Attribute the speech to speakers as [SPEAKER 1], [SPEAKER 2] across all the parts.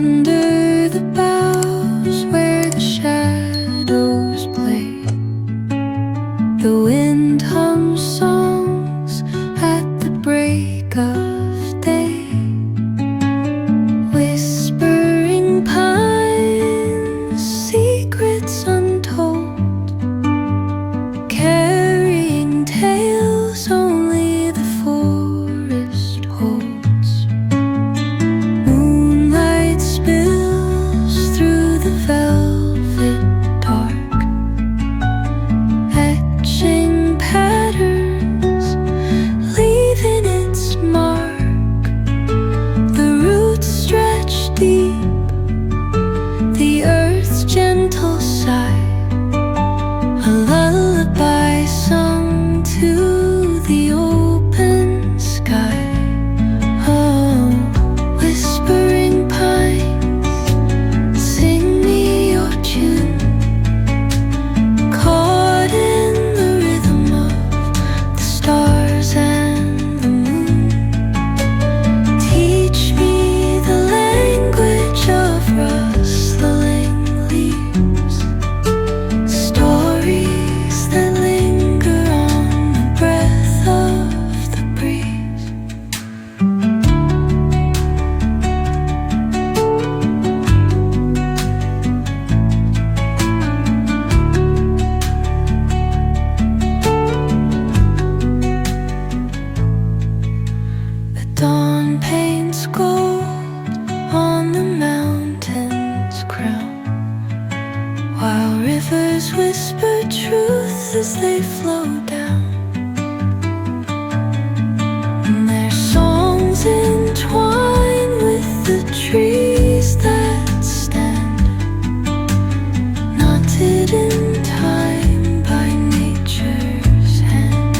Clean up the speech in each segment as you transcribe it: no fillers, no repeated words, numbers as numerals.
[SPEAKER 1] Under the boughs where the shadows play, the wind hums songs at the break of day. Whispering pines, secrets untold, carrying tales only the forest holds. Moonlight spills through the velvet dark, etching patterns, leaving its mark. The roots stretch deep, the earth's gentle sigh, a lullaby sung to the open sky. Oh, whispering pines, sing me your tune, caught in the rhythm of the stars and the moon. Teach me the language of rustling leaves, stories that linger on the breath of the breeze. The dawn paints gold on the mountain's crown, while rivers whisper truth as they flow down. And their songs entwine with the trees that stand, knotted in time by nature's hand.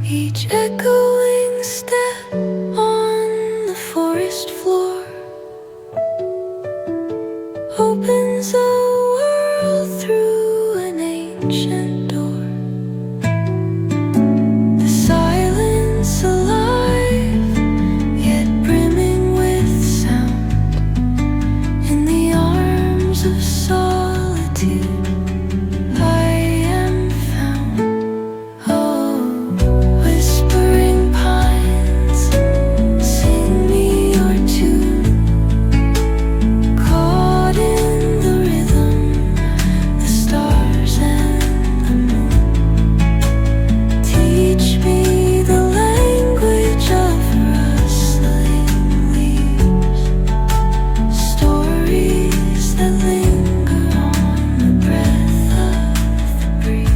[SPEAKER 1] Each echoing step on the forest floor opens a world through an ancient door. The silence alive, yet brimming with sound. In the arms of solitude I am found. Oh, whispering pines, sing me your tune, caught in the rhythm, the stars and the moon. Teach me the language of rustling leaves, stories that linger on the breath of the breeze.